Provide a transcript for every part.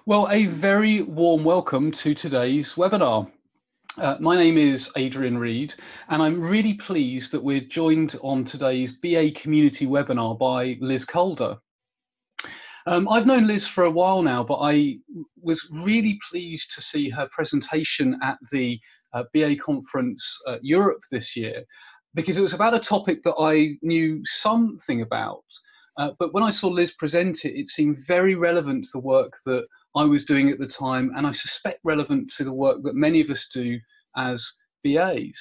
Well, a very warm welcome to today's webinar. My name is Adrian Reed, and I'm really pleased that we're joined on today's BA community webinar by Liz Calder. I've known Liz for a while now, but I was really pleased to see her presentation at the BA conference Europe this year, because it was about a topic that I knew something about. But when I saw Liz present it, it seemed very relevant to the work that I was doing at the time, and I suspect relevant to the work that many of us do as BAs.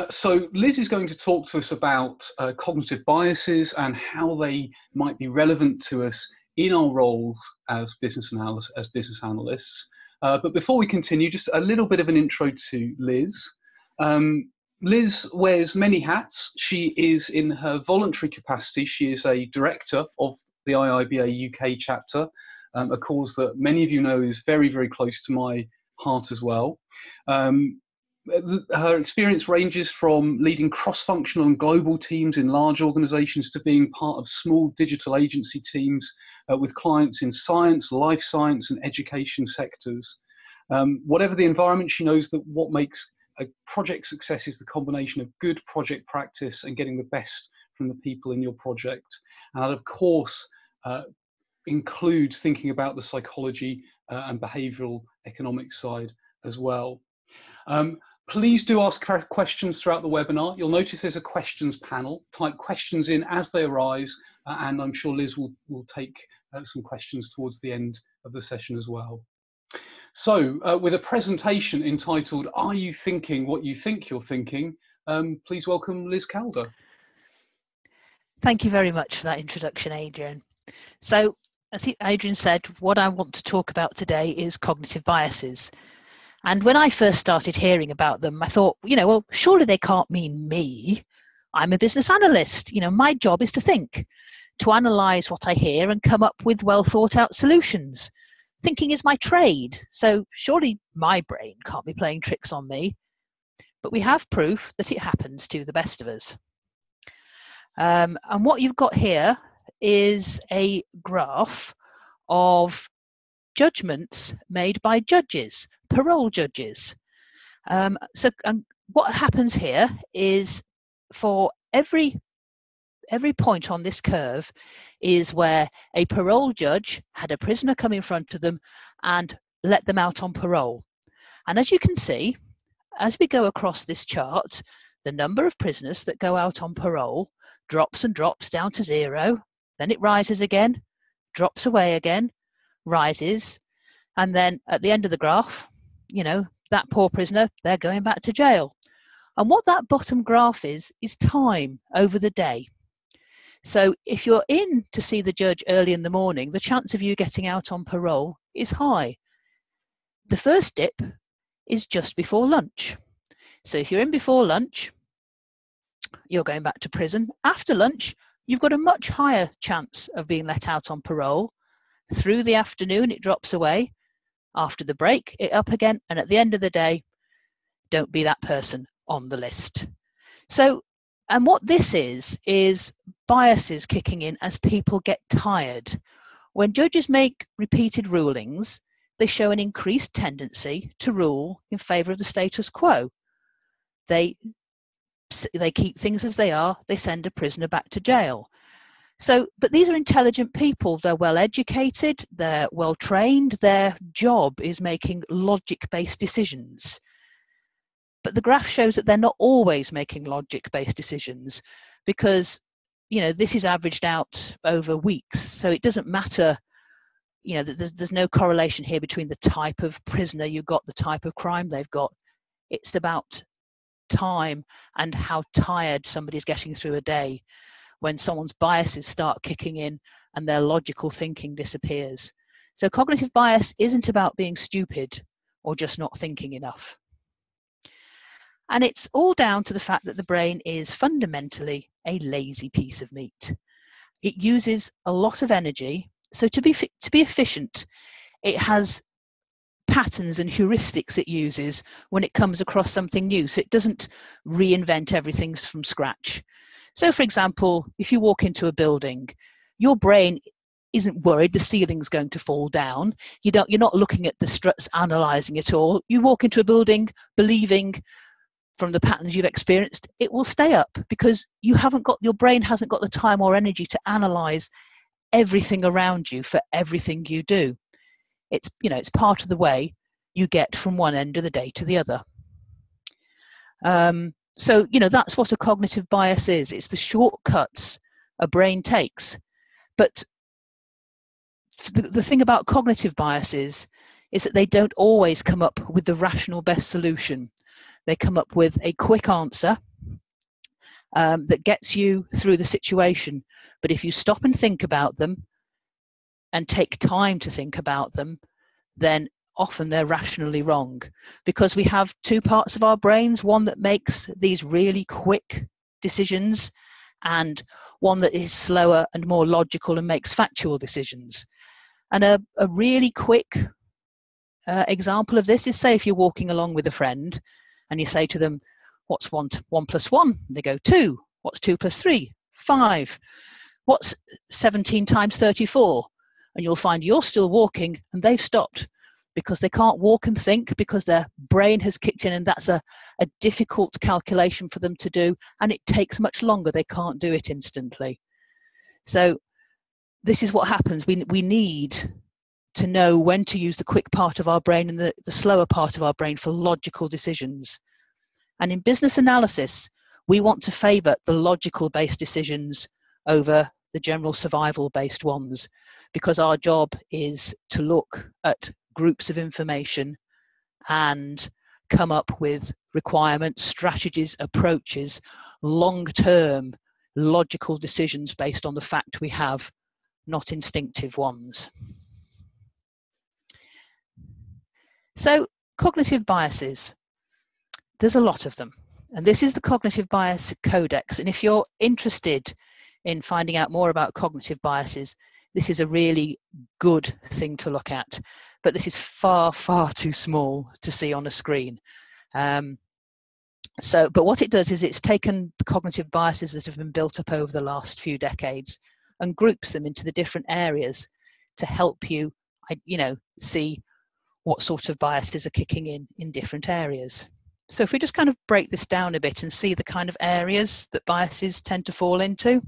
So Liz is going to talk to us about cognitive biases and how they might be relevant to us in our roles as business analysts. But before we continue, just a little bit of an intro to Liz. Liz wears many hats. She is, in her voluntary capacity, she is a director of the IIBA UK chapter, a cause that many of you know is very, very close to my heart as well. Her experience ranges from leading cross-functional and global teams in large organizations to being part of small digital agency teams with clients in science, life science, and education sectors. Whatever the environment, she knows that what makes a project success is the combination of good project practice and getting the best from the people in your project. And that, of course, includes thinking about the psychology and behavioural economic side as well. Please do ask questions throughout the webinar. You'll notice there's a questions panel. Type questions in as they arise, and I'm sure Liz will take some questions towards the end of the session as well. So with a presentation entitled, "Are You Thinking What You Think You're Thinking?" Please welcome Liz Calder. Thank you very much for that introduction, Adrian. So, as Adrian said, what I want to talk about today is cognitive biases. And when I first started hearing about them, I thought, well, surely they can't mean me. I'm a business analyst. My job is to think, to analyse what I hear and come up with well thought out solutions. Thinking is my trade, so surely my brain can't be playing tricks on me. But we have proof that it happens to the best of us. And what you've got here is a graph of judgments made by judges, parole judges. So what happens here is for every point on this curve is where a parole judge had a prisoner come in front of them and let them out on parole. And as you can see, as we go across this chart, the number of prisoners that go out on parole drops and drops down to 0, then it rises again, drops away again, rises, and then at the end of the graph, that poor prisoner, they're going back to jail. And what that bottom graph is time over the day. So if you're in to see the judge early in the morning, the chance of you getting out on parole is high. The first dip is just before lunch. So if you're in before lunch, you're going back to prison. After lunch, you've got a much higher chance of being let out on parole. Through the afternoon, it drops away. After the break, it up again. And at the end of the day, don't be that person on the list. So, and what this is biases kicking in as people get tired. When judges make repeated rulings, they show an increased tendency to rule in favour of the status quo. They keep things as they are. They send a prisoner back to jail. So, but these are intelligent people. They're well educated. They're well trained. Their job is making logic-based decisions. But the graph shows that they're not always making logic-based decisions because, this is averaged out over weeks. So it doesn't matter, there's no correlation here between the type of prisoner you've got, the type of crime they've got. It's about time and how tired somebody's getting through a day when someone's biases start kicking in and their logical thinking disappears. So cognitive bias isn't about being stupid or just not thinking enough. And it's all down to the fact that the brain is fundamentally a lazy piece of meat. It uses a lot of energy. So to be efficient, it has patterns and heuristics it uses when it comes across something new. So it doesn't reinvent everything from scratch. So for example, if you walk into a building, your brain isn't worried the ceiling's going to fall down. You're not looking at the struts, analysing it all. You walk into a building believing from the patterns you've experienced, it will stay up because your brain hasn't got the time or energy to analyse everything around you for everything you do. It's part of the way you get from one end of the day to the other. So that's what a cognitive bias is. It's the shortcuts a brain takes. But the thing about cognitive biases is that they don't always come up with the rational best solution. They come up with a quick answer that gets you through the situation. But if you stop and think about them and take time to think about them, then often they're rationally wrong, because we have two parts of our brains, one that makes these really quick decisions and one that is slower and more logical and makes factual decisions. And a really quick example of this is, say if you're walking along with a friend and you say to them, what's 1 plus 1? And they go 2. What's 2 plus 3? 5. What's 17 times 34? And you'll find you're still walking and they've stopped, because they can't walk and think, because their brain has kicked in, and that's a difficult calculation for them to do, and it takes much longer. They can't do it instantly. So this is what happens. We need to know when to use the quick part of our brain and the slower part of our brain for logical decisions. And in business analysis, we want to favour the logical-based decisions over the general survival-based ones, because our job is to look at groups of information and come up with requirements, strategies, approaches, long-term logical decisions based on the fact we have, not instinctive ones. So cognitive biases, there's a lot of them, and this is the Cognitive Bias Codex. And if you're interested in finding out more about cognitive biases, this is a really good thing to look at, but this is far, far too small to see on a screen. But what it does is it's taken the cognitive biases that have been built up over the last few decades and groups them into the different areas to help you, see what sort of biases are kicking in different areas. So if we just kind of break this down a bit and see the kind of areas that biases tend to fall into.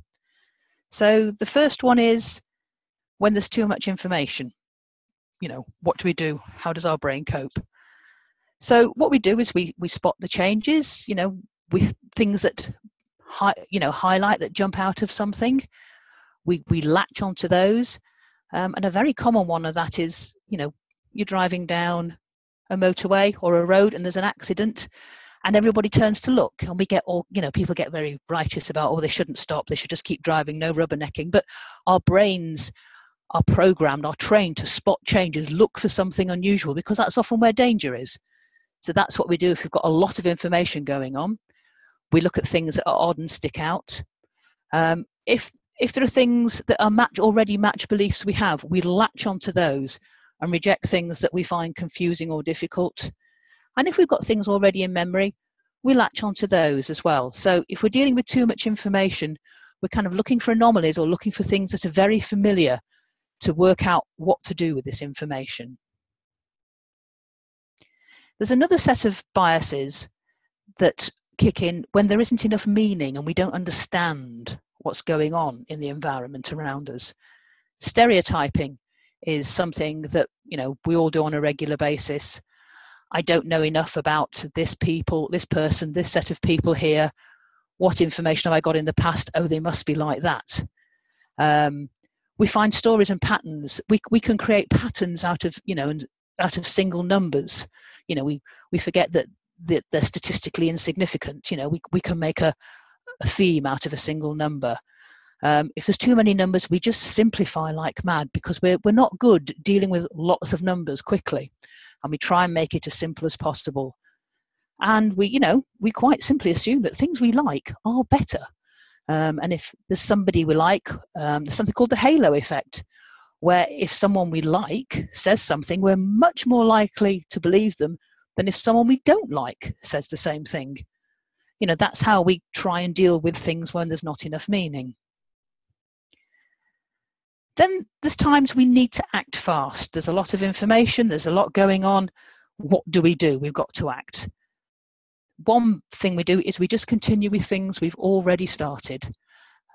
So the first one is when there's too much information. What do we do? How does our brain cope? So what we do is we spot the changes, with things that highlight, that jump out of something. We latch onto those. And a very common one of that is, you're driving down a motorway or a road and there's an accident and everybody turns to look, and we get people get very righteous about, they shouldn't stop, they should just keep driving, no rubbernecking. But our brains are programmed, are trained to spot changes, look for something unusual, because that's often where danger is. So that's what we do if we've got a lot of information going on. We look at things that are odd and stick out. If there are things that are already match beliefs we have, we latch onto those and reject things that we find confusing or difficult. And if we've got things already in memory, we latch onto those as well. So if we're dealing with too much information, we're kind of looking for anomalies or looking for things that are very familiar to work out what to do with this information. There's another set of biases that kick in when there isn't enough meaning and we don't understand what's going on in the environment around us. Stereotyping is something that we all do on a regular basis. I don't know enough about this person, this set of people here. What information have I got in the past? Oh, they must be like that. We find stories and patterns. We can create patterns out of single numbers. We forget that they're statistically insignificant. We can make a theme out of a single number. If there's too many numbers, we just simplify like mad, because we're not good dealing with lots of numbers quickly, and we try and make it as simple as possible. And we quite simply assume that things we like are better. And if there's somebody we like, there's something called the halo effect, where if someone we like says something, we're much more likely to believe them than if someone we don't like says the same thing. That's how we try and deal with things when there's not enough meaning. Then there's times we need to act fast. There's a lot of information, there's a lot going on. What do? We've got to act. One thing we do is we just continue with things we've already started.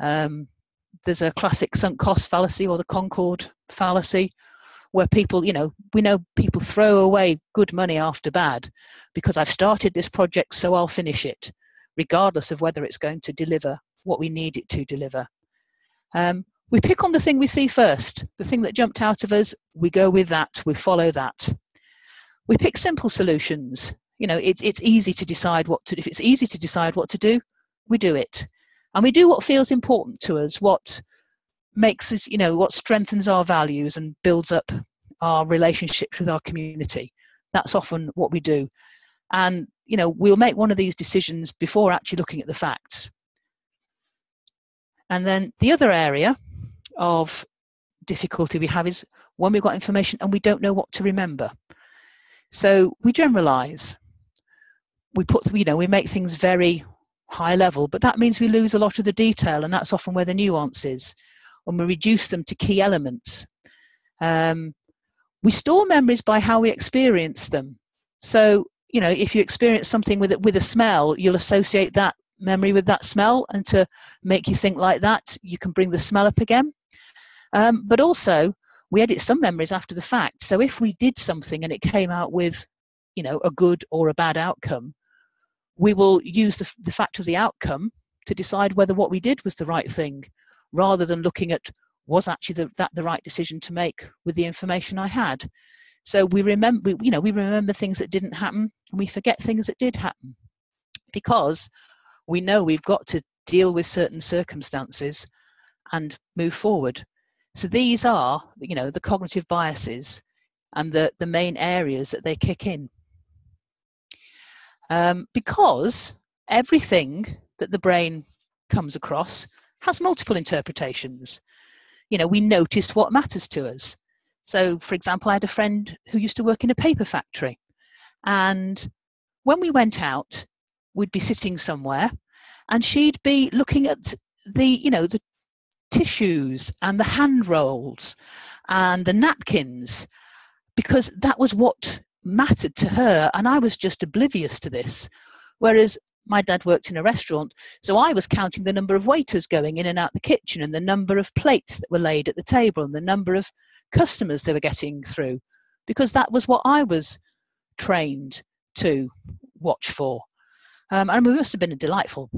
There's a classic sunk cost fallacy, or the Concord fallacy, where people, we know people throw away good money after bad because I've started this project, so I'll finish it, regardless of whether it's going to deliver what we need it to deliver. We pick on the thing we see first, the thing that jumped out of us, we go with that, we follow that. We pick simple solutions. It's easy to decide what to do. If it's easy to decide what to do, we do it. And we do what feels important to us, what makes us, what strengthens our values and builds up our relationships with our community. That's often what we do. And, we'll make one of these decisions before actually looking at the facts. And then the other area of difficulty we have is when we've got information and we don't know what to remember. So we generalize. We make things very high level, but that means we lose a lot of the detail, and that's often where the nuance is. When we reduce them to key elements. We store memories by how we experience them. So, if you experience something with a smell, you'll associate that memory with that smell, and to make you think like that, you can bring the smell up again. But also, we edit some memories after the fact. So if we did something and it came out with, a good or a bad outcome, we will use the fact of the outcome to decide whether what we did was the right thing, rather than looking at, was actually that the right decision to make with the information I had. So we remember things that didn't happen, and we forget things that did happen, because we know we've got to deal with certain circumstances and move forward. So these are, the cognitive biases and the main areas that they kick in. Because everything that the brain comes across has multiple interpretations. We notice what matters to us. So, for example, I had a friend who used to work in a paper factory, and when we went out, we'd be sitting somewhere, and she'd be looking at the tissues and the hand rolls and the napkins, because that was what mattered to her, and I was just oblivious to this. Whereas my dad worked in a restaurant, so I was counting the number of waiters going in and out the kitchen, and the number of plates that were laid at the table, and the number of customers they were getting through, because that was what I was trained to watch for. And we must have been a delightful,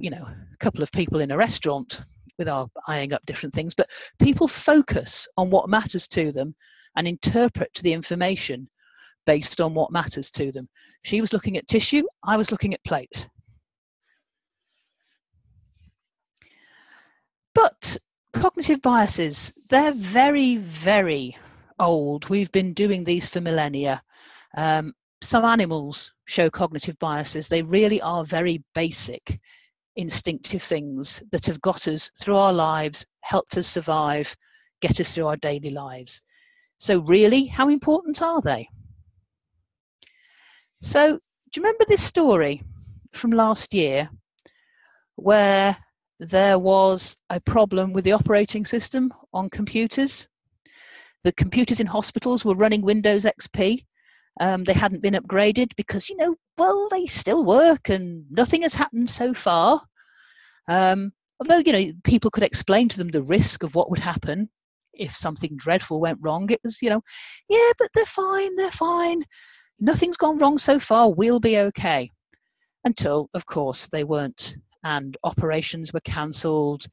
couple of people in a restaurant with our eyeing up different things, but people focus on what matters to them and interpret the information based on what matters to them. She was looking at tissue, I was looking at plates. But cognitive biases, they're very, very old. We've been doing these for millennia. Some animals show cognitive biases. They really are very basic, instinctive things that have got us through our lives, helped us survive, get us through our daily lives. So really, how important are they? So, do you remember this story from last year where there was a problem with the operating system on computers? The computers in hospitals were running Windows XP. They hadn't been upgraded because, they still work and nothing has happened so far. Although, people could explain to them the risk of what would happen if something dreadful went wrong. It was, yeah, but they're fine. Nothing's gone wrong so far, we'll be okay. Until, of course, they weren't, and operations were cancelled,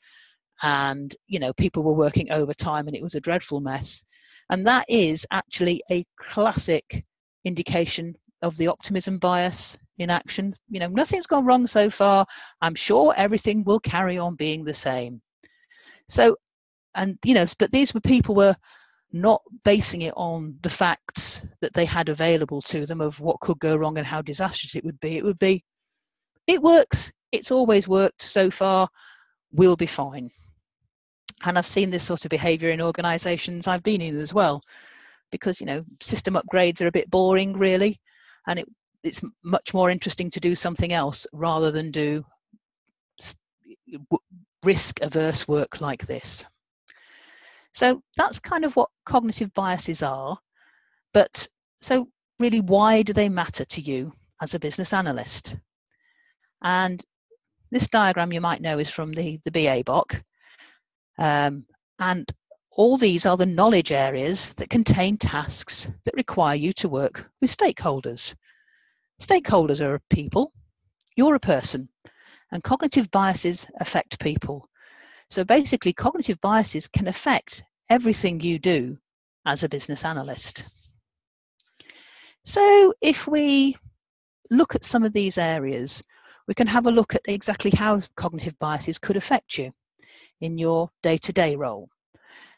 and, people were working overtime, and it was a dreadful mess. And that is actually a classic indication of the optimism bias in action. Nothing's gone wrong so far, I'm sure everything will carry on being the same. So, and, but these were people were not basing it on the facts that they had available to them of what could go wrong and how disastrous it would be. It would be, it works, it's always worked so far, we'll be fine. And I've seen this sort of behaviour in organisations I've been in as well, because, system upgrades are a bit boring, really, and it's much more interesting to do something else rather than do risk-averse work like this. So that's kind of what cognitive biases are. But so really, why do they matter to you as a business analyst? And this diagram you might know is from the BA BOK. And all these are the knowledge areas that contain tasks that require you to work with stakeholders. Stakeholders are people, you're a person, and cognitive biases affect people. So basically, cognitive biases can affect everything you do as a business analyst. So if we look at some of these areas, we can have a look at exactly how cognitive biases could affect you in your day-to-day role.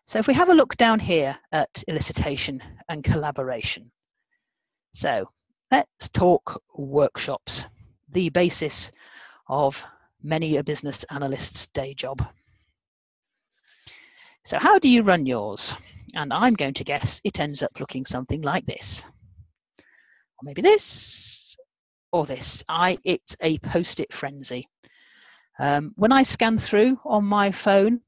So if we have a look down here at elicitation and collaboration. So let's talk workshops, the basis of many a business analyst's day job. So how do you run yours? And I'm going to guess it ends up looking something like this. Or maybe this, or this. It's a post-it frenzy. When I scan through on my phone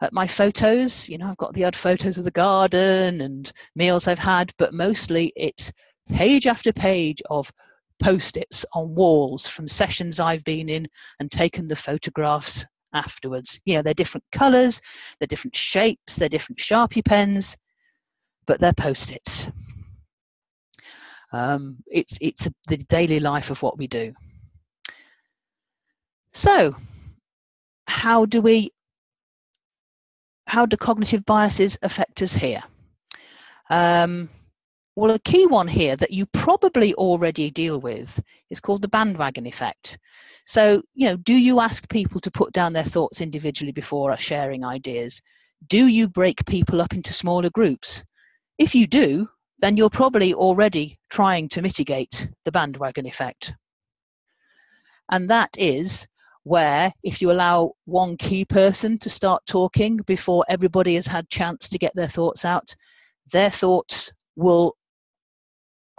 at my photos, you know, I've got the odd photos of the garden and meals I've had, but mostly it's page after page of post-its on walls from sessions I've been in and taken the photographs afterwards. You know, they're different colours, they're different shapes, they're different Sharpie pens, but they're post-its. It's the daily life of what we do. So, how do cognitive biases affect us here? Well, a key one here that you probably already deal with is called the bandwagon effect. So, you know, do you ask people to put down their thoughts individually before sharing ideas? Do you break people up into smaller groups? If you do, then you're probably already trying to mitigate the bandwagon effect. And that is where if you allow one key person to start talking before everybody has had chance to get their thoughts out, their thoughts will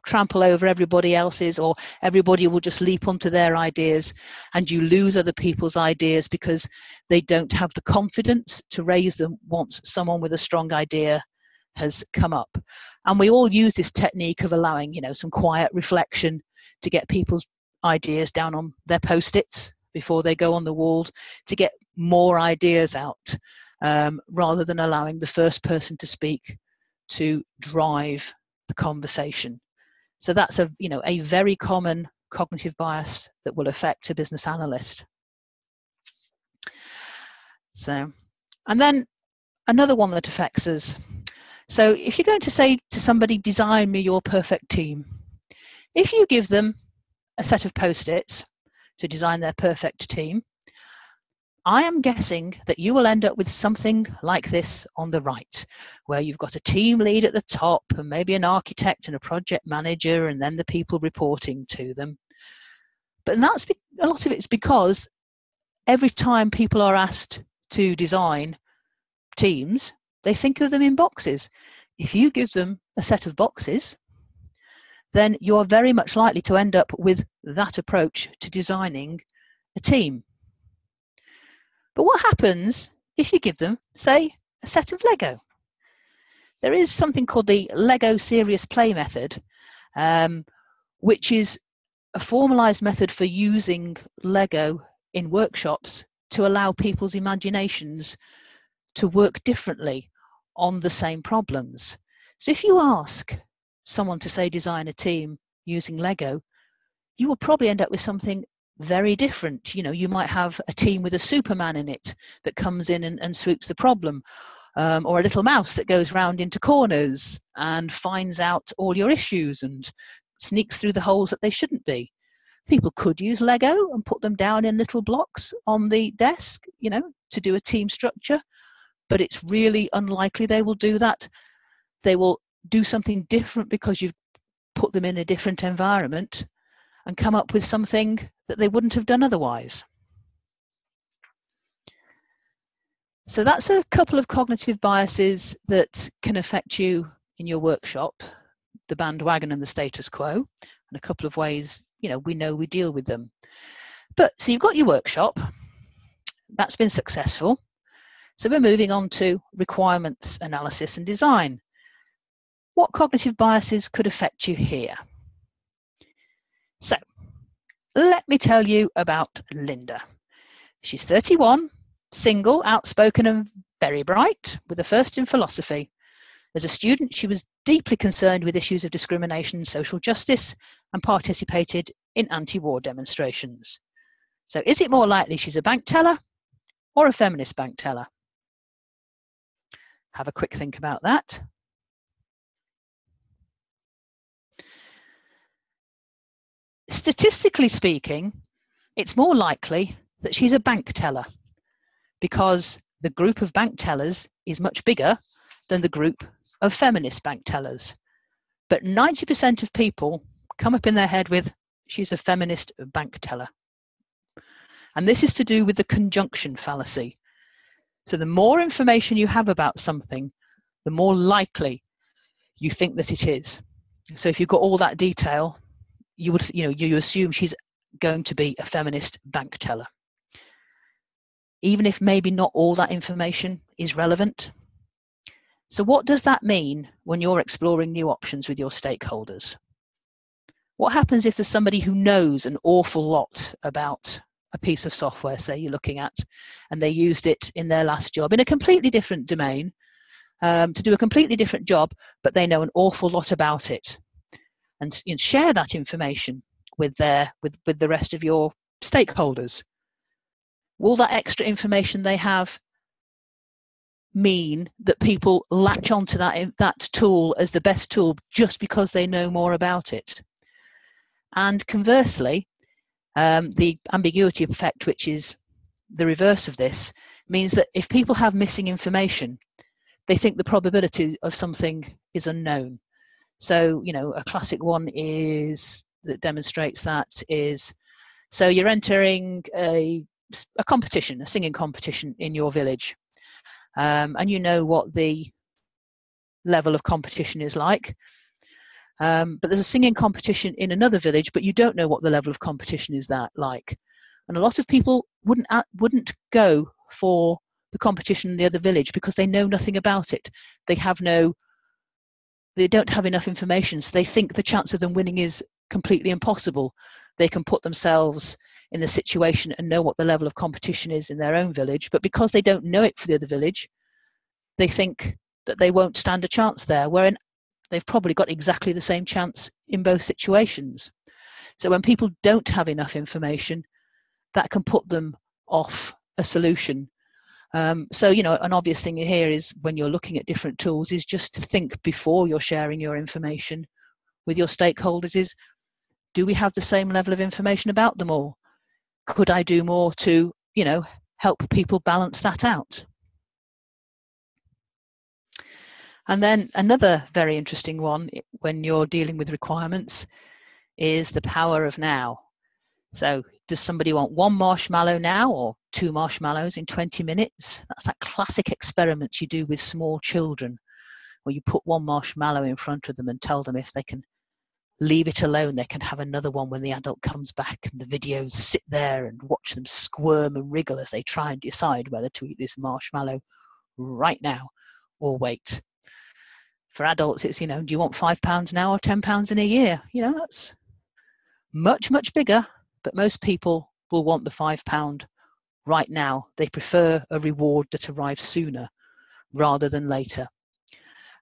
trample over everybody else's, or everybody will just leap onto their ideas, and you lose other people's ideas because they don't have the confidence to raise them once someone with a strong idea has come up. And we all use this technique of allowing, you know, some quiet reflection to get people's ideas down on their post-its before they go on the wall, to get more ideas out, rather than allowing the first person to speak to drive the conversation. So that's a very common cognitive bias that will affect a business analyst. So, and then another one that affects us. So if you're going to say to somebody, design me your perfect team, if you give them a set of post-its to design their perfect team, I am guessing that you will end up with something like this on the right, where you've got a team lead at the top and maybe an architect and a project manager and then the people reporting to them. But that's a lot of it's because every time people are asked to design teams, they think of them in boxes. If you give them a set of boxes, then you are very much likely to end up with that approach to designing a team. But what happens if you give them, say, a set of Lego? There is something called the Lego serious play method, which is a formalized method for using Lego in workshops to allow people's imaginations to work differently on the same problems. So if you ask someone to, say, design a team using Lego, you will probably end up with something very different. You know, you might have a team with a Superman in it that comes in and swoops the problem, or a little mouse that goes round into corners and finds out all your issues and sneaks through the holes that they shouldn't be. People could use Lego and put them down in little blocks on the desk, you know, to do a team structure, but it's really unlikely they will do that. They will do something different because you've put them in a different environment and come up with something that they wouldn't have done otherwise. So that's a couple of cognitive biases that can affect you in your workshop, the bandwagon and the status quo, and a couple of ways, you know we deal with them. But so you've got your workshop, that's been successful. So we're moving on to requirements analysis and design. What cognitive biases could affect you here? So let me tell you about Linda. She's 31, single, outspoken and very bright, with a first in philosophy. As a student, she was deeply concerned with issues of discrimination and social justice and participated in anti-war demonstrations. So is it more likely she's a bank teller or a feminist bank teller? Have a quick think about that. Statistically speaking, it's more likely that she's a bank teller because the group of bank tellers is much bigger than the group of feminist bank tellers. But 90% of people come up in their head with, she's a feminist bank teller. And this is to do with the conjunction fallacy. So the more information you have about something, the more likely you think that it is. So if you've got all that detail, you assume she's going to be a feminist bank teller, even if maybe not all that information is relevant. So what does that mean when you're exploring new options with your stakeholders? What happens if there's somebody who knows an awful lot about a piece of software, say you're looking at, and they used it in their last job in a completely different domain to do a completely different job, but they know an awful lot about it, and share that information with the rest of your stakeholders? Will that extra information they have mean that people latch onto that tool as the best tool just because they know more about it? And conversely, the ambiguity effect, which is the reverse of this, means that if people have missing information, they think the probability of something is unknown. So, a classic one that demonstrates that is, so you're entering a competition, a singing competition in your village, and you know what the level of competition is like. But there's a singing competition in another village, but you don't know what the level of competition is like. And a lot of people wouldn't go for the competition in the other village because they know nothing about it. They don't have enough information, so they think the chance of them winning is completely impossible. They can put themselves in the situation and know what the level of competition is in their own village, but because they don't know it for the other village, they think that they won't stand a chance there, wherein they've probably got exactly the same chance in both situations. So when people don't have enough information, that can put them off a solution. So, an obvious thing here is when you're looking at different tools is just to think before you're sharing your information with your stakeholders is, do we have the same level of information about them all? Could I do more to, help people balance that out? And then another very interesting one when you're dealing with requirements is the power of now. So does somebody want 1 marshmallow now or 2 marshmallows in 20 minutes? That's that classic experiment you do with small children, where you put 1 marshmallow in front of them and tell them if they can leave it alone, they can have another one when the adult comes back, and the videos sit there and watch them squirm and wriggle as they try and decide whether to eat this marshmallow right now or wait. For adults, it's, do you want £5 now or £10 in a year? That's much, much bigger, but most people will want the £5 right now. They prefer a reward that arrives sooner rather than later.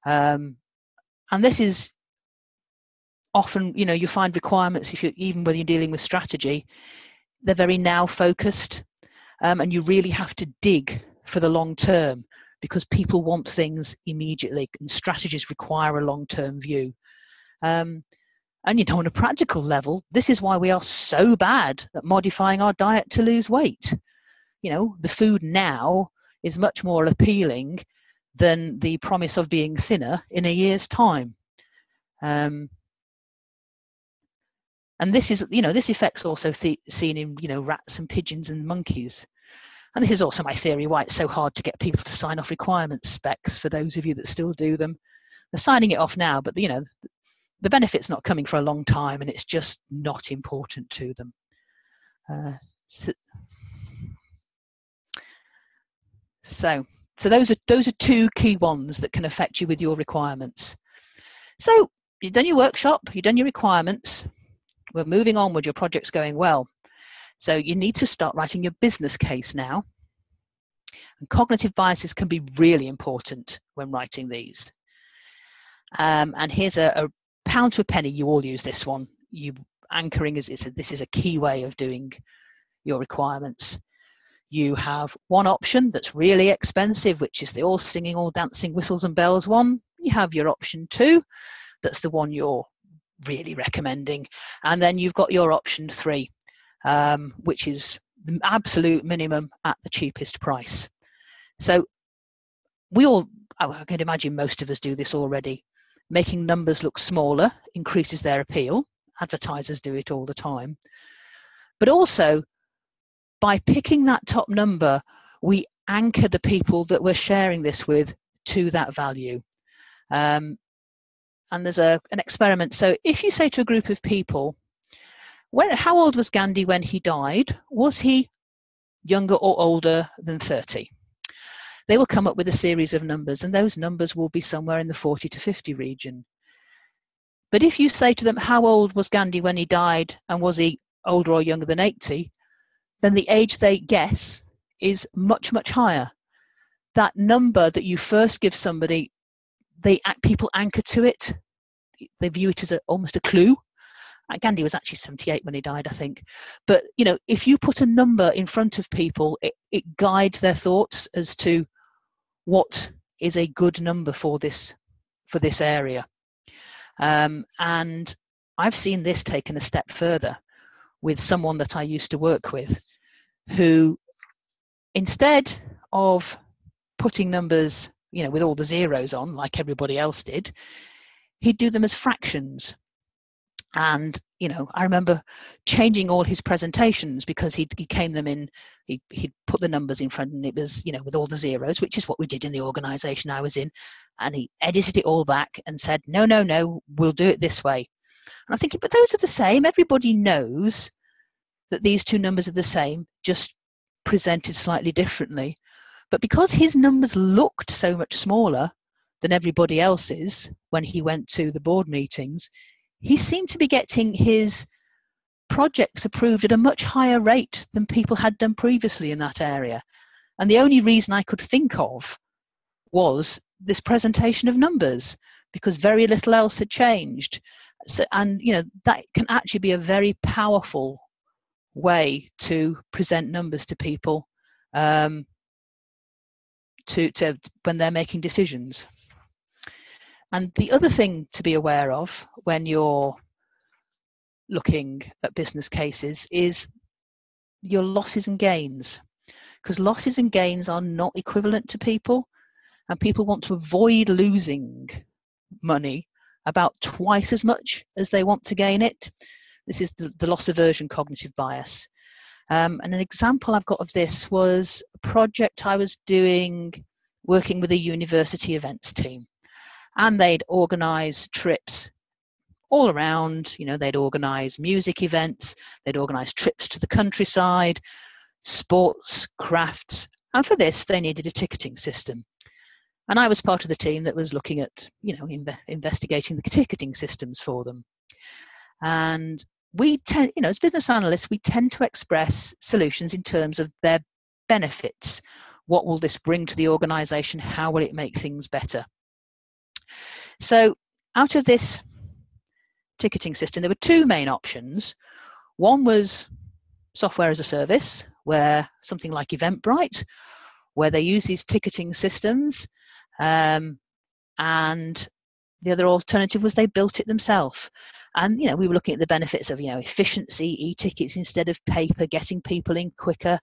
And this is often, you find requirements, even when you're dealing with strategy, they're very now focused, and you really have to dig for the long term because people want things immediately, and strategies require a long-term view. And on a practical level, this is why we are so bad at modifying our diet to lose weight. The food now is much more appealing than the promise of being thinner in a year's time. And this is, this effect's also seen in, rats and pigeons and monkeys. And this is also my theory why it's so hard to get people to sign off requirement specs for those of you that still do them. They're signing it off now, but, the benefit's not coming for a long time and it's just not important to them. So So those are two key ones that can affect you with your requirements. So you've done your workshop, you've done your requirements, we're moving onward, your project's going well. So you need to start writing your business case now. And cognitive biases can be really important when writing these. And here's a pound to a penny, you all use this one. Anchoring this is a key way of doing your requirements. You have one option that's really expensive, which is the all singing, all dancing, whistles and bells one. You have your option 2, that's the one you're really recommending. And then you've got your option 3, which is the absolute minimum at the cheapest price. So I can imagine most of us do this already. Making numbers look smaller increases their appeal. Advertisers do it all the time. But also, by picking that top number, we anchor the people that we're sharing this with to that value. And there's an experiment. So if you say to a group of people, how old was Gandhi when he died? Was he younger or older than 30? They will come up with a series of numbers, and those numbers will be somewhere in the 40 to 50 region. But if you say to them, how old was Gandhi when he died, and was he older or younger than 80? Then the age they guess is much, much higher. That number that you first give somebody, people anchor to it. They view it as almost a clue. Gandhi was actually 78 when he died, I think. But, if you put a number in front of people, it guides their thoughts as to what is a good number for this area. And I've seen this taken a step further with someone that I used to work with, who, instead of putting numbers, with all the zeros on, like everybody else did, he'd do them as fractions. And, I remember changing all his presentations because he came them in, he'd put the numbers in front, and it was, with all the zeros, which is what we did in the organisation I was in. And he edited it all back and said, no, we'll do it this way. And I'm thinking, but those are the same. Everybody knows that these two numbers are the same, just presented slightly differently. But because his numbers looked so much smaller than everybody else's when he went to the board meetings, he seemed to be getting his projects approved at a much higher rate than people had done previously in that area. And the only reason I could think of was this presentation of numbers, because very little else had changed. So, and that can actually be a very powerful way to present numbers to people to when they're making decisions. And the other thing to be aware of when you're looking at business cases is your losses and gains, because losses and gains are not equivalent to people, and people want to avoid losing money about twice as much as they want to gain it. This is the loss aversion cognitive bias. And an example I've got of this was a project I was doing working with a university events team. And they'd organise trips all around, they'd organise music events, they'd organise trips to the countryside, sports, crafts. And for this, they needed a ticketing system. And I was part of the team that was looking at, investigating the ticketing systems for them. And we tend, as business analysts, we tend to express solutions in terms of their benefits. What will this bring to the organisation? How will it make things better? So out of this ticketing system, there were two main options. One was software as a service, where something like Eventbrite, where they use these ticketing systems, and the other alternative was they built it themselves. And we were looking at the benefits of efficiency, e-tickets instead of paper, getting people in quicker,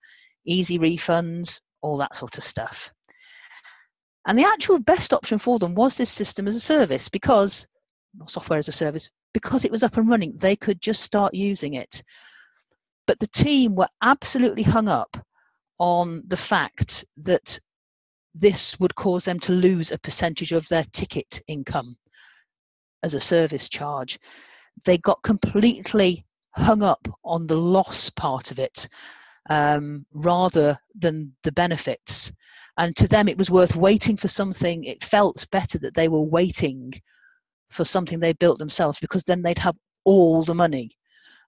easy refunds, all that sort of stuff. And the actual best option for them was this system as a service, software as a service, because it was up and running. They could just start using it. But the team were absolutely hung up on the fact that this would cause them to lose a percentage of their ticket income as a service charge. They got completely hung up on the loss part of it rather than the benefits. And to them, it was worth waiting for something. It felt better that they were waiting for something they built themselves, because then they'd have all the money,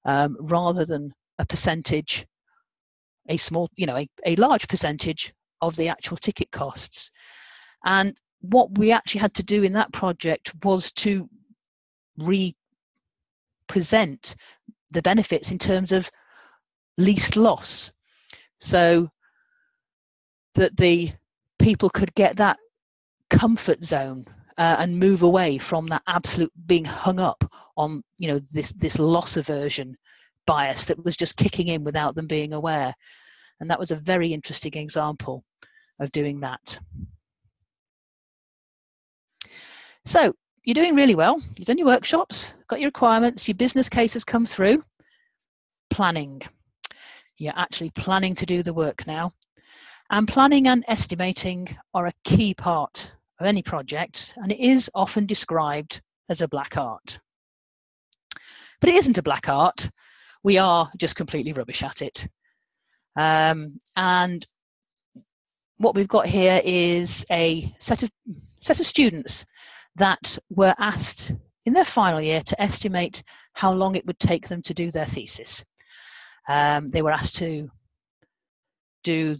rather than a percentage, a small, a large percentage of the actual ticket costs. And what we actually had to do in that project was to represent the benefits in terms of least loss, so that the people could get that comfort zone and move away from that absolute being hung up on this loss aversion bias that was just kicking in without them being aware. And that was a very interesting example of doing that. So you're doing really well. You've done your workshops, got your requirements, your business case has come through. Planning. You're actually planning to do the work now. And planning and estimating are a key part of any project, and it is often described as a black art. But it isn't a black art. We are just completely rubbish at it. And what we've got here is a set of students that were asked in their final year to estimate how long it would take them to do their thesis. They were asked to do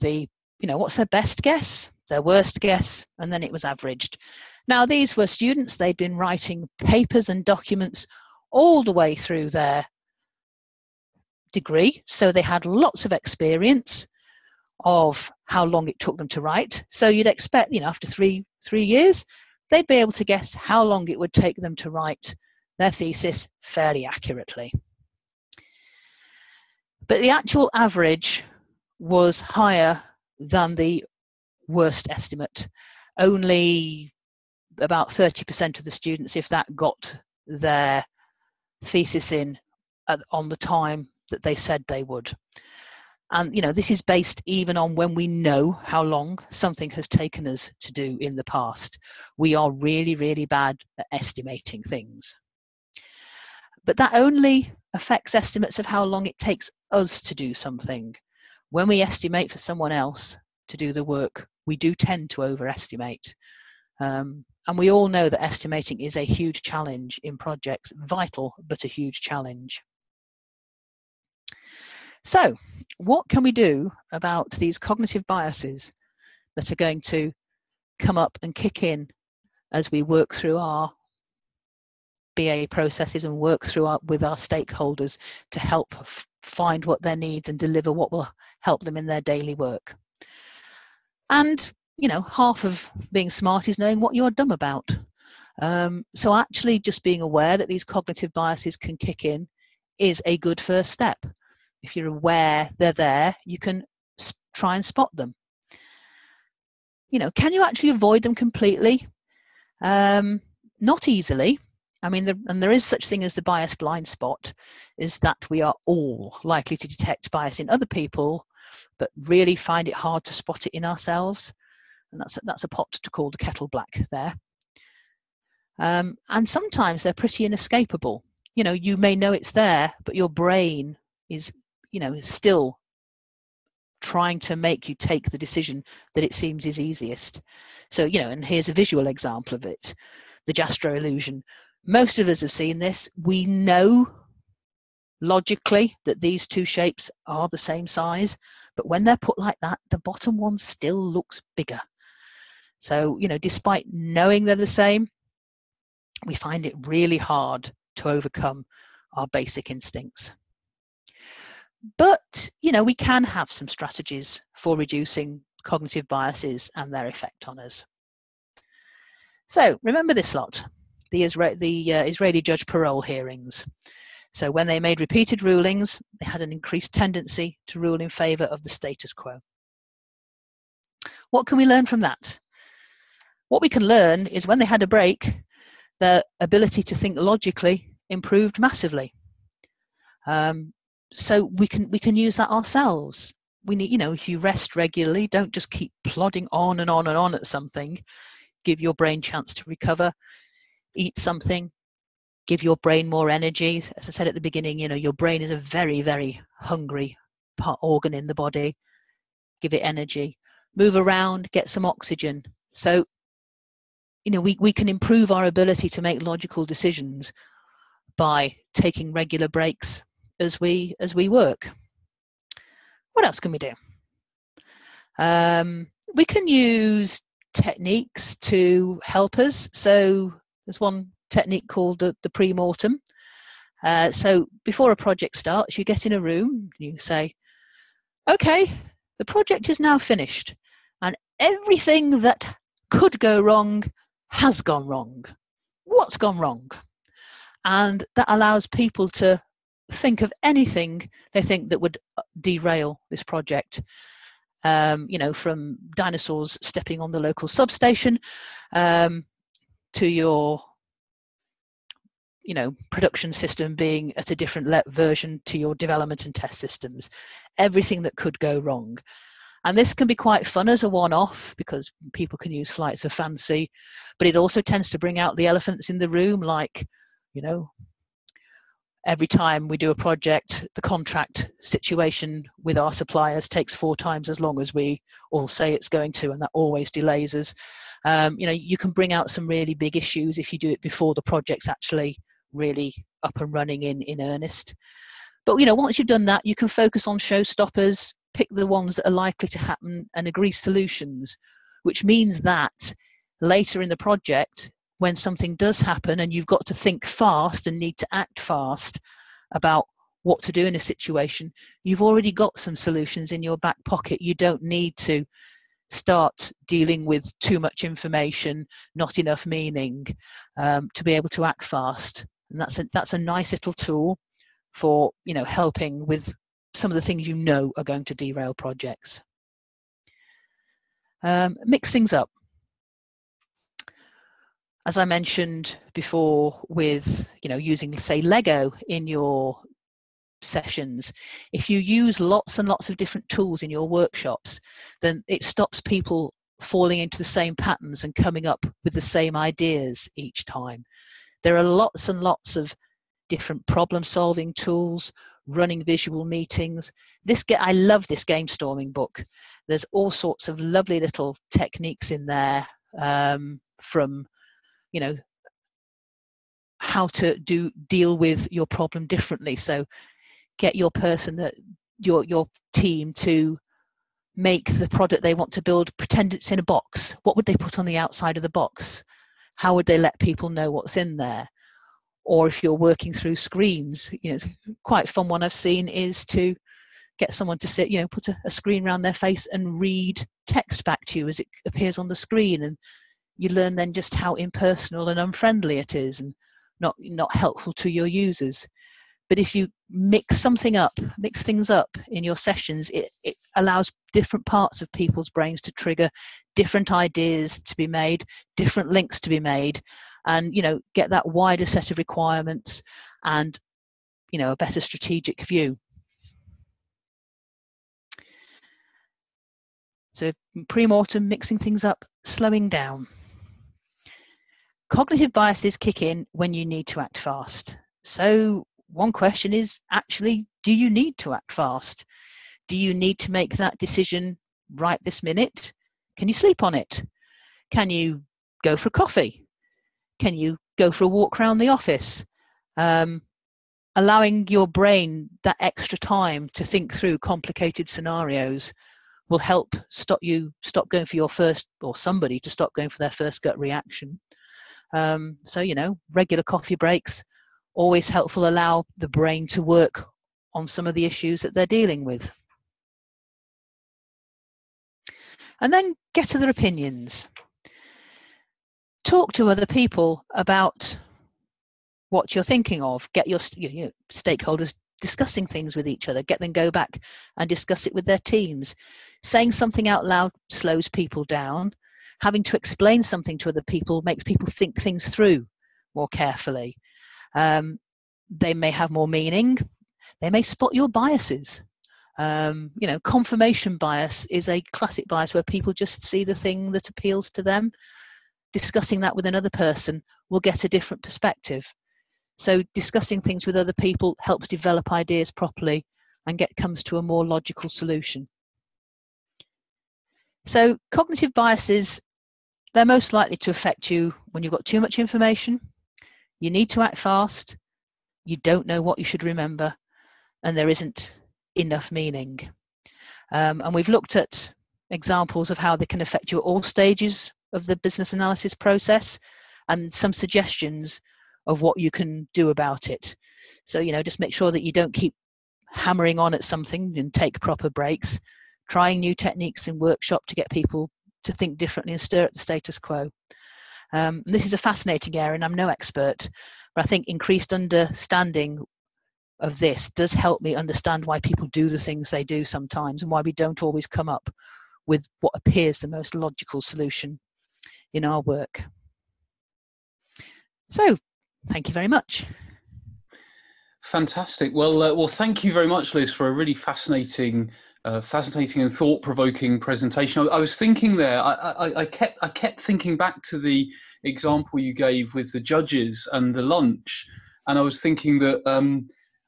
what's their best guess, their worst guess, and then it was averaged. Now, these were students, they'd been writing papers and documents all the way through their degree, so they had lots of experience of how long it took them to write. So you'd expect, after three years, they'd be able to guess how long it would take them to write their thesis fairly accurately. But the actual average was higher than the worst estimate. Only about 30% of the students, if that, got their thesis in on the time that they said they would. And this is based even on when we know how long something has taken us to do in the past. We are really, really bad at estimating things. But that only affects estimates of how long it takes us to do something. When we estimate for someone else to do the work, we do tend to overestimate. And we all know that estimating is a huge challenge in projects, vital, but a huge challenge. So, what can we do about these cognitive biases that are going to come up and kick in as we work through our BA processes and work through with our stakeholders to help find what their needs and deliver what will help them in their daily work? And half of being smart is knowing what you're dumb about. So actually just being aware that these cognitive biases can kick in is a good first step. If you're aware they're there, you can try and spot them. Can you actually avoid them completely? Not easily. I mean, there is such thing as the bias blind spot, is that we are all likely to detect bias in other people, but really find it hard to spot it in ourselves. And that's a pot to call the kettle black there. And sometimes they're pretty inescapable. You may know it's there, but your brain is still trying to make you take the decision that it seems is easiest. So, and here's a visual example of it, the Jastrow illusion. Most of us have seen this. We know logically that these two shapes are the same size, but when they're put like that, the bottom one still looks bigger. So, despite knowing they're the same, we find it really hard to overcome our basic instincts. But, we can have some strategies for reducing cognitive biases and their effect on us. So remember this lot, the Israeli judge parole hearings. So when they made repeated rulings, they had an increased tendency to rule in favour of the status quo. What can we learn from that? What we can learn is when they had a break, their ability to think logically improved massively. So we can use that ourselves. We need, if you rest regularly, don't just keep plodding on and on and on at something. Give your brain a chance to recover. Eat something. Give your brain more energy. As I said at the beginning, your brain is a very, very hungry organ in the body. Give it energy. move around, get some oxygen. So, we can improve our ability to make logical decisions by taking regular breaks as we work. What else can we do? We can use techniques to help us. So there's one technique called the pre-mortem. So before a project starts, you get in a room, you say, okay, the project is now finished, and everything that could go wrong has gone wrong. What's gone wrong? And that allows people to think of anything they think that would derail this project. From dinosaurs stepping on the local substation to your production system being at a different version to your development and test systems, everything that could go wrong. And this can be quite fun as a one-off because people can use flights of fancy, but it also tends to bring out the elephants in the room, like, every time we do a project, the contract situation with our suppliers takes 4 times as long as we all say it's going to, and that always delays us. You can bring out some really big issues if you do it before the project's actually really up and running in earnest. But once you've done that, you can focus on showstoppers, pick the ones that are likely to happen, and agree solutions, which means that later in the project, when something does happen and you've got to think fast and need to act fast about what to do in a situation, you've already got some solutions in your back pocket. You don't need to start dealing with too much information, not enough meaning, to be able to act fast. And that's a nice little tool for helping with some of the things are going to derail projects. Mix things up. As I mentioned before, with using, say, Lego in your sessions, if you use lots and lots of different tools in your workshops, then it stops people falling into the same patterns and coming up with the same ideas each time. There are lots and lots of different problem-solving tools, running visual meetings. I love this game storming book. There's all sorts of lovely little techniques in there, from how to deal with your problem differently. So get your team to make the product they want to build, pretend it's in a box. What would they put on the outside of the box? How would they let people know what's in there? Or if you're working through screens, quite a fun one I've seen is to get someone to sit, put a screen around their face and read text back to you as it appears on the screen. And you learn then just how impersonal and unfriendly it is and not helpful to your users. But if you mix things up in your sessions, it allows different parts of people's brains to trigger different ideas to be made, different links to be made, and get that wider set of requirements and a better strategic view. So pre-mortem, mixing things up, slowing down. Cognitive biases kick in when you need to act fast. So one question is actually, do you need to act fast? Do you need to make that decision right this minute? Can you sleep on it? Can you go for coffee? Can you go for a walk around the office? Allowing your brain that extra time to think through complicated scenarios will help stop going for your first, or somebody to stop going for their first gut reaction. So, regular coffee breaks, always helpful, allow the brain to work on some of the issues that they're dealing with. And then get other opinions. Talk to other people about what you're thinking of. Get your stakeholders discussing things with each other. Get them go back and discuss it with their teams. Saying something out loud slows people down. Having to explain something to other people makes people think things through more carefully. They may have more meaning. They may spot your biases. Confirmation bias is a classic bias where people just see the thing that appeals to them. Discussing that with another person will get a different perspective. So discussing things with other people helps develop ideas properly and comes to a more logical solution. So cognitive biases, they're most likely to affect you when you've got too much information, you need to act fast, you don't know what you should remember, and there isn't enough meaning. And we've looked at examples of how they can affect you at all stages of the business analysis process, and some suggestions of what you can do about it. So, just make sure that you don't keep hammering on at something and take proper breaks, trying new techniques in workshop to get people to think differently and stir up the status quo. This is a fascinating area, and I'm no expert, but I think increased understanding of this does help me understand why people do the things they do sometimes, and why we don't always come up with what appears the most logical solution in our work. So, thank you very much. Fantastic. Well, thank you very much, Liz, for a really fascinating and thought-provoking presentation. I was thinking there. I kept thinking back to the example you gave with the judges and the lunch, and I was thinking that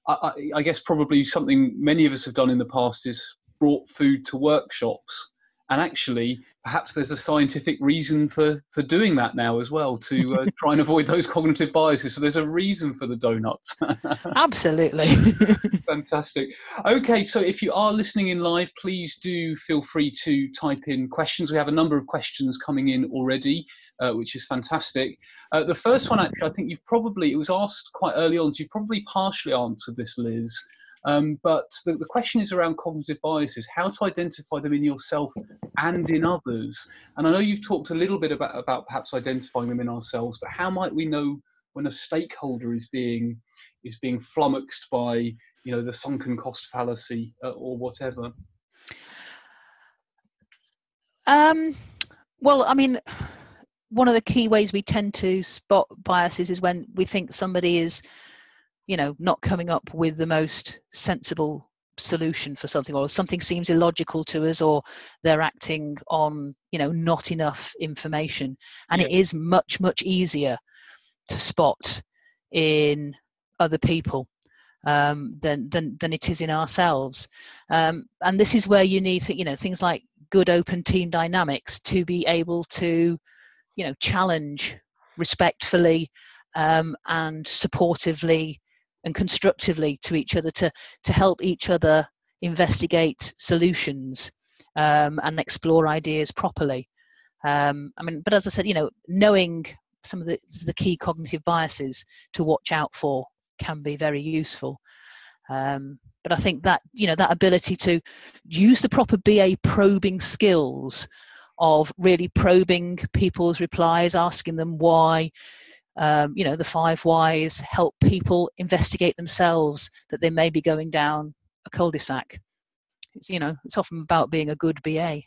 I guess probably something many of us have done in the past is brought food to workshops. And actually, perhaps there's a scientific reason for doing that now as well, to try and avoid those cognitive biases. So there's a reason for the donuts. Absolutely. Fantastic. Okay, so if you are listening in live, please do feel free to type in questions. We have a number of questions coming in already, which is fantastic. The first one, actually, I think it was asked quite early on, so you probably partially answered this, Liz. But the question is around cognitive biases, how to identify them in yourself and in others. And I know you've talked a little bit about perhaps identifying them in ourselves, but how might we know when a stakeholder is being flummoxed by the sunken cost fallacy or whatever? Well, I mean, one of the key ways we tend to spot biases is when we think somebody is not coming up with the most sensible solution for something, or something seems illogical to us, or they're acting on not enough information. And It is much easier to spot in other people than it is in ourselves. And this is where you need things like good open team dynamics to be able to challenge respectfully and supportively and constructively to each other, to help each other investigate solutions and explore ideas properly. But as I said, knowing some of the key cognitive biases to watch out for can be very useful. But I think that that ability to use the proper BA probing skills of really probing people's replies, asking them why. The 5 whys help people investigate themselves that they may be going down a cul-de-sac. It's often about being a good BA.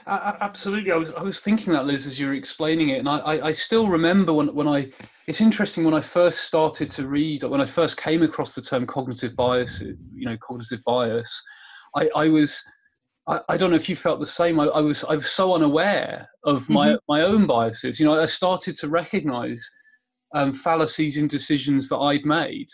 Absolutely. I was thinking that, Liz, as you were explaining it, and I still remember when it's interesting, when I first started to read, when I first came across the term cognitive bias, cognitive bias, I don't know if you felt the same. I was so unaware of my own biases. I started to recognise fallacies in decisions that I'd made,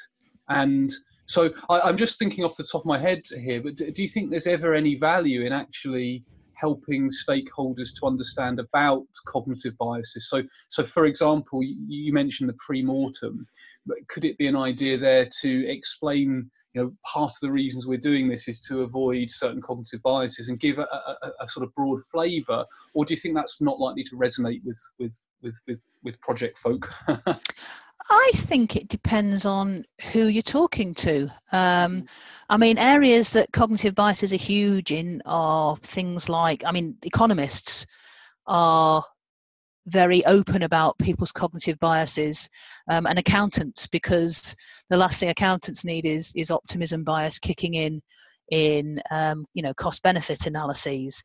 and so I'm just thinking off the top of my head here. But do you think there's ever any value in actually helping stakeholders to understand about cognitive biases? So for example, you mentioned the pre-mortem, but could it be an idea there to explain, part of the reasons we're doing this is to avoid certain cognitive biases, and give a sort of broad flavour? Or do you think that's not likely to resonate with project folk? I think it depends on who you're talking to. Areas that cognitive biases are huge in are things like, economists are very open about people's cognitive biases, and accountants, because the last thing accountants need is optimism bias kicking in cost benefit analyses.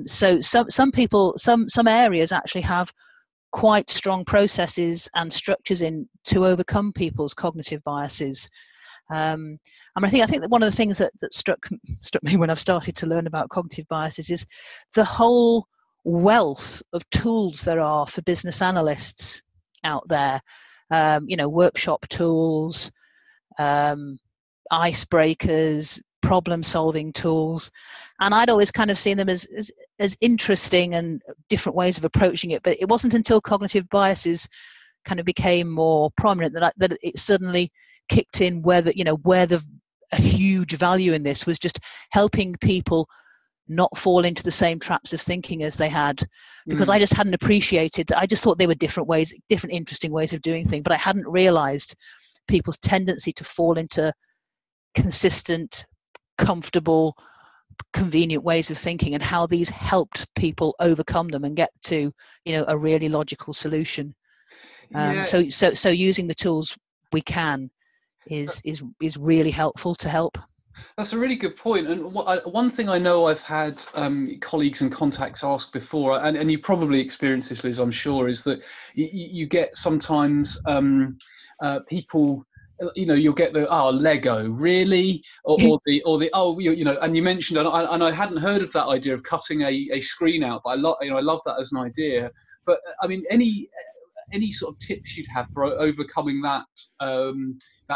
So some people, some areas actually have quite strong processes and structures in to overcome people's cognitive biases. I think that one of the things that struck me when I've started to learn about cognitive biases is the whole wealth of tools there are for business analysts out there. Workshop tools, icebreakers, problem solving tools, and I'd always kind of seen them as interesting and different ways of approaching it. But it wasn't until cognitive biases kind of became more prominent that it suddenly kicked in, where a huge value in this was just helping people not fall into the same traps of thinking as they had, because I just hadn't appreciated that. I just thought they were different interesting ways of doing things, but I hadn't realized people's tendency to fall into consistent, comfortable, convenient ways of thinking, and how these helped people overcome them and get to a really logical solution. So using the tools we can is really helpful to help. That's a really good point. And one thing I know I've had colleagues and contacts ask before, and you probably experienced this, Liz, I'm sure, is that you get sometimes people, you'll get the Lego, really, or the and you mentioned, and I hadn't heard of that idea of cutting a screen out, but I love that as an idea. But I mean, any sort of tips you'd have for overcoming that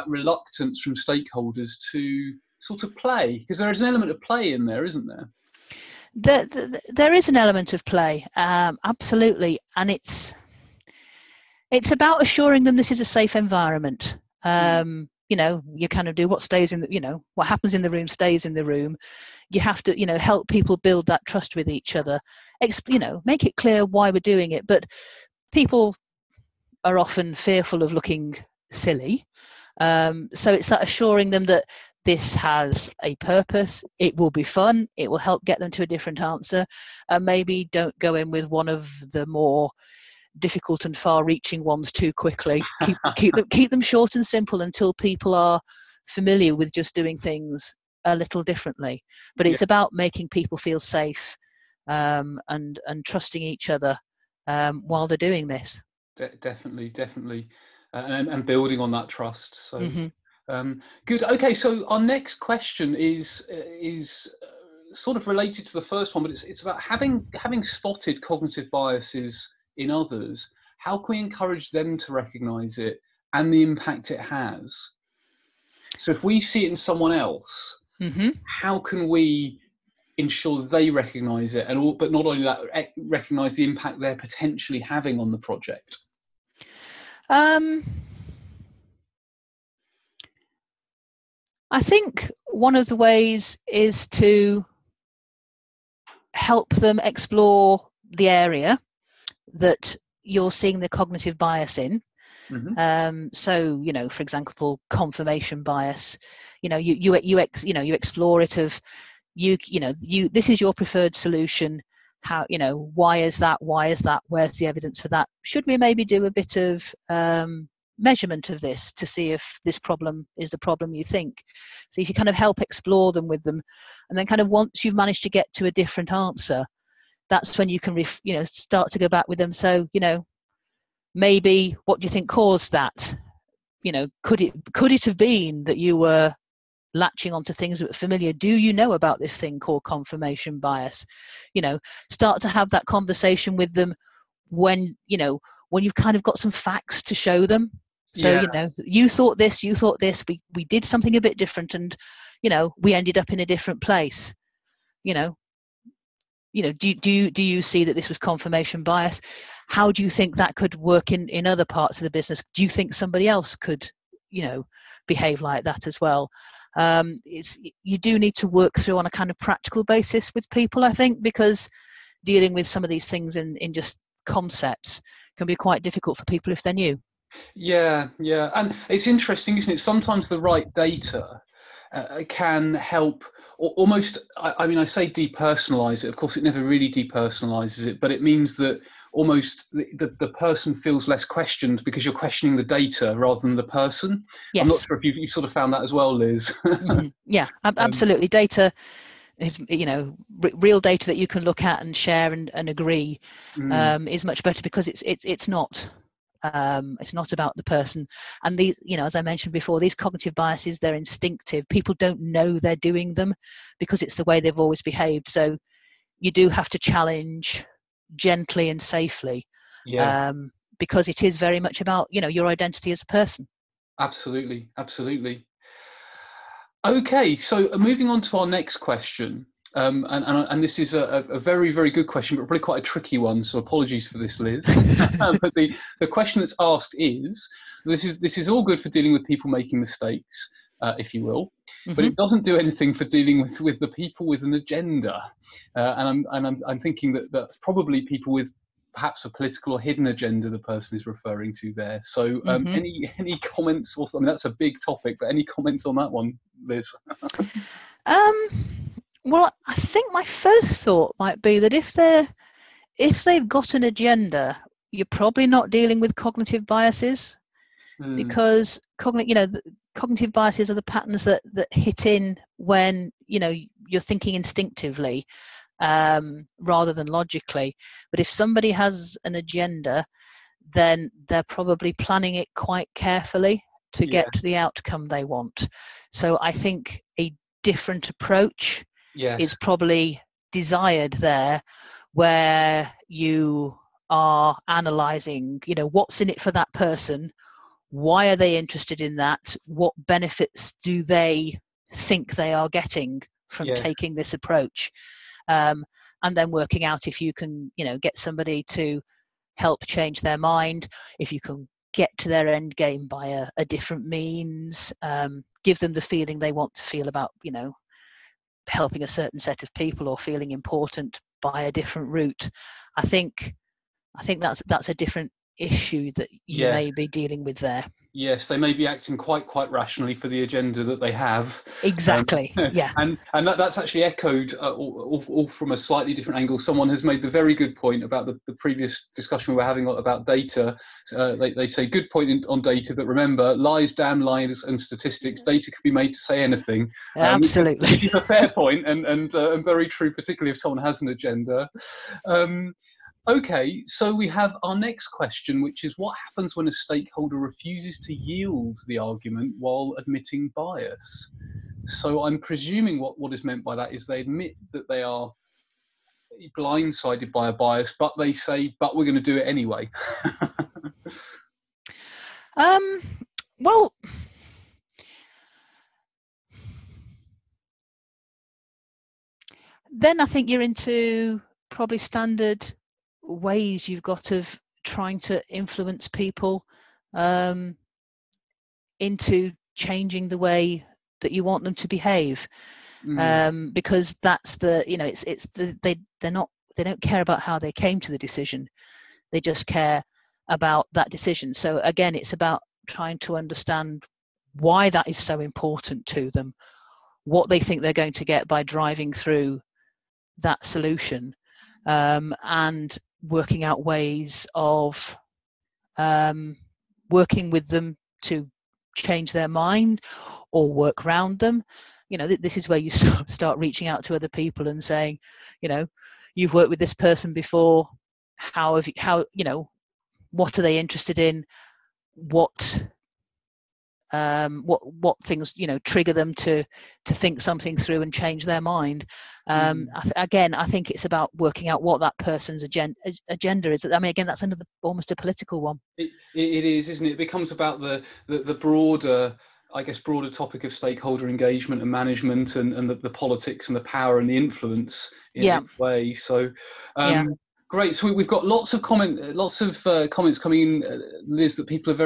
reluctance from stakeholders to sort of play, because there is an element of play in there, isn't there? There is an element of play, absolutely, and it's about assuring them this is a safe environment. You kind of do what stays in what happens in the room stays in the room. You have to help people build that trust with each other. Make it clear why we're doing it, but people are often fearful of looking silly. So it's that assuring them that this has a purpose, it will be fun, it will help get them to a different answer, and maybe don't go in with one of the more difficult and far-reaching ones too quickly. Keep them short and simple until people are familiar with just doing things a little differently. But it's about making people feel safe and trusting each other while they're doing this. Definitely, and building on that trust. So. Good. Okay, so our next question is sort of related to the first one, but it's about having spotted cognitive biases in others. How can we encourage them to recognise it and the impact it has? So if we see it in someone else, how can we ensure they recognise it, but not only that, recognise the impact they're potentially having on the project? I think one of the ways is to help them explore the area that you're seeing the cognitive bias in. So, for example, confirmation bias. You explore it of this is your preferred solution. How why is that? Where's the evidence for that? Should we maybe do a bit of measurement of this to see if this problem is the problem you think? So if you kind of help explore them with them, and then kind of once you've managed to get to a different answer, that's when you can start to go back with them. So maybe what do you think caused that? Could it have been that you were latching onto things that were familiar? Do you know about this thing called confirmation bias? Start to have that conversation with them when you've kind of got some facts to show them. So you thought this, we did something a bit different, and we ended up in a different place. Do you see that this was confirmation bias? How do you think that could work in other parts of the business? Do you think somebody else could behave like that as well? You do need to work through on a kind of practical basis with people, I think, because dealing with some of these things in just concepts can be quite difficult for people if they're new. Yeah, and it's interesting, isn't it? Sometimes the right data can help, or almost, I say depersonalize it. Of course, it never really depersonalizes it, but it means that almost the person feels less questioned because you're questioning the data rather than the person. Yes. I'm not sure if you sort of found that as well, Liz. Yeah, absolutely. Data is, real data that you can look at and share and agree is much better, because it's not about the person. And these, as I mentioned before, these cognitive biases, they're instinctive. People don't know they're doing them because it's the way they've always behaved. So you do have to challenge gently and safely, because it is very much about your identity as a person. Absolutely. Okay, so moving on to our next question. And this is a very, very good question, but probably quite a tricky one. So apologies for this, Liz. But the question that's asked is, this is all good for dealing with people making mistakes, if you will, but it doesn't do anything for dealing with the people with an agenda. I'm thinking that that's probably people with perhaps a political or hidden agenda the person is referring to there. So any comments? I mean, that's a big topic, but any comments on that one, Liz? Well, I think my first thought might be that if they've got an agenda, you're probably not dealing with cognitive biases, because cognitive biases are the patterns that hit in when you're thinking instinctively rather than logically. But if somebody has an agenda, then they're probably planning it quite carefully to get to the outcome they want. So I think a different approach is probably desired there, where you are analysing, what's in it for that person, why are they interested in that, what benefits do they think they are getting from taking this approach, and then working out if you can get somebody to help change their mind, if you can get to their end game by a different means, give them the feeling they want to feel about helping a certain set of people or feeling important by a different route. I think that's a different issue that you may be dealing with there. Yes, they may be acting quite rationally for the agenda that they have. Exactly. And that's actually echoed all from a slightly different angle. Someone has made the very good point about the previous discussion we were having about data. They say good point on data, but remember, lies, damn lies, and statistics. Data can be made to say anything. Absolutely. Which is a fair point and very true, particularly if someone has an agenda. Okay, so we have our next question, which is what happens when a stakeholder refuses to yield the argument while admitting bias? So I'm presuming what is meant by that is they admit that they are blindsided by a bias, but they say, but we're going to do it anyway. Well, then I think you're into probably standard ways you've got of trying to influence people into changing the way that you want them to behave, because that's they don't care about how they came to the decision, they just care about that decision. So again, it's about trying to understand why that is so important to them, what they think they're going to get by driving through that solution, and working out ways of working with them to change their mind or work around them. This is where you start reaching out to other people and saying, you've worked with this person before, what are they interested in, what things trigger them to think something through and change their mind. Again, I think it's about working out what that person's agenda is. I mean, again, that's almost a political one. It is, isn't it? It becomes about the broader, I guess, broader topic of stakeholder engagement and management, and the politics and the power and the influence in a way. So great. So we've got lots of comments coming in, Liz, that people are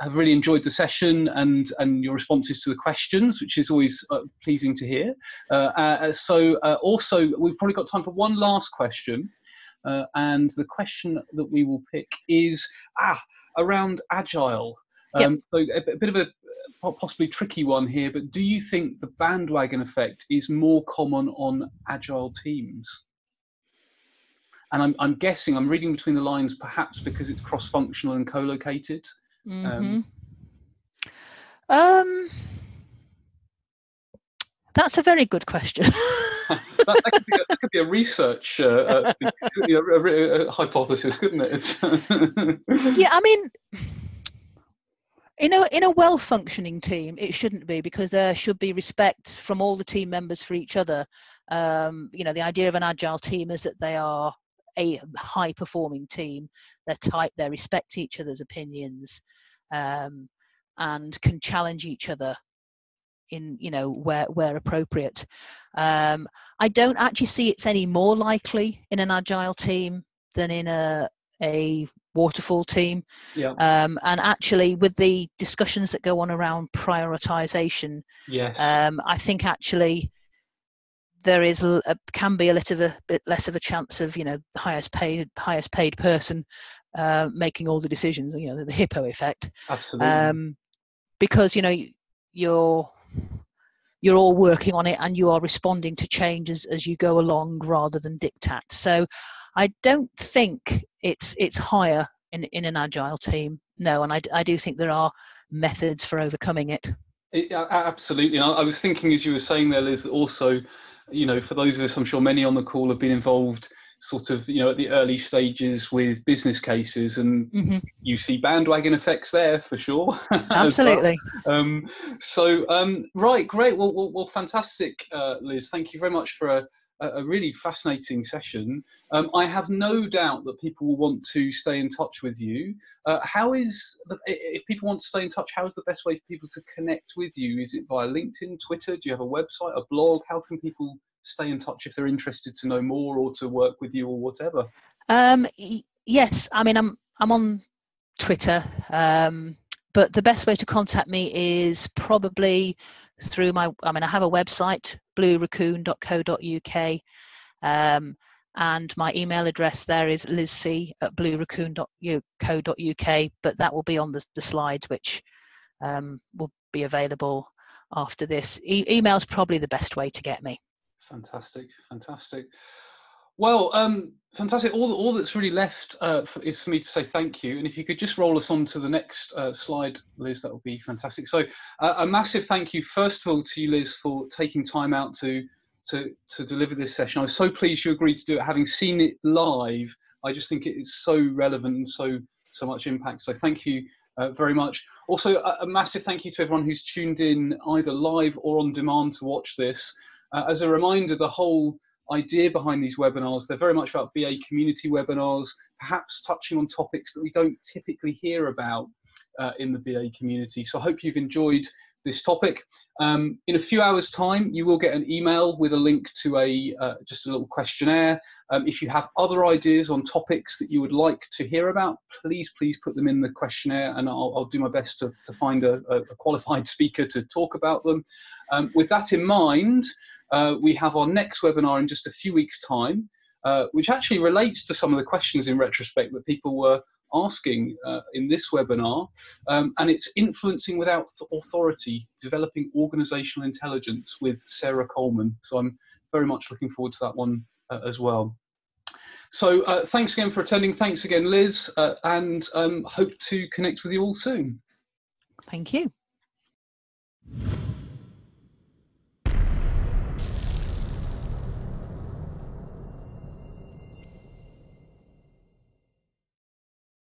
have really enjoyed the session and your responses to the questions, which is always pleasing to hear. Also, we've probably got time for one last question. And the question that we will pick is around agile. So a bit of a possibly tricky one here, but do you think the bandwagon effect is more common on agile teams? And I'm guessing, I'm reading between the lines, perhaps because it's cross-functional and co-located. That's a very good question. that could be a research a hypothesis, couldn't it? I mean, in a well-functioning team, it shouldn't be, because there should be respect from all the team members for each other. The idea of an agile team is that they are a high-performing team. They're tight. They respect each other's opinions, and can challenge each other in where appropriate. I don't actually see it's any more likely in an agile team than in a waterfall team. Yeah. And actually, with the discussions that go on around prioritization, yes, I think actually there is can be a little bit less of a chance of the highest paid person making all the decisions. The hippo effect. absolutely. Because you're all working on it and you are responding to changes as you go along rather than diktat. So I don't think it's higher in an agile team. No, and I do think there are methods for overcoming it. Absolutely. And I was thinking, as you were saying there, Liz, that also, for those of us, I'm sure many on the call have been involved sort of, at the early stages with business cases, and you see bandwagon effects there for sure. Absolutely. Right, great. Well, fantastic, Liz. Thank you very much for a really fascinating session. I have no doubt that people will want to stay in touch with you. If people want to stay in touch, how is the best way for people to connect with you? Is it via LinkedIn, Twitter? Do you have a website, a blog? How can people stay in touch if they're interested to know more or to work with you or whatever? Yes, I mean I'm on Twitter, but the best way to contact me is probably through I have a website, blueraccoon.co.uk, and my email address there is lizc@blueraccoon.co.uk, but that will be on the slides, which will be available after this. Email is probably the best way to get me. Fantastic. Well, fantastic. All that's really left is for me to say thank you. And if you could just roll us on to the next slide, Liz, that would be fantastic. So a massive thank you, first of all, to you, Liz, for taking time out to deliver this session. I was so pleased you agreed to do it. Having seen it live, I just think it is so relevant and so much impact. So thank you very much. Also, a massive thank you to everyone who's tuned in either live or on demand to watch this. As a reminder, the whole idea behind these webinars, they're very much about BA community webinars, perhaps touching on topics that we don't typically hear about in the BA community. So I hope you've enjoyed this topic. In a few hours' time, you will get an email with a link to just a little questionnaire. If you have other ideas on topics that you would like to hear about, please put them in the questionnaire, and I'll do my best to find a qualified speaker to talk about them. With that in mind, we have our next webinar in just a few weeks' time, which actually relates to some of the questions in retrospect that people were asking in this webinar, and it's Influencing Without Authority, Developing Organizational Intelligence with Sarah Coleman. So I'm very much looking forward to that one as well. So thanks again for attending. Thanks again, Liz, and hope to connect with you all soon. Thank you.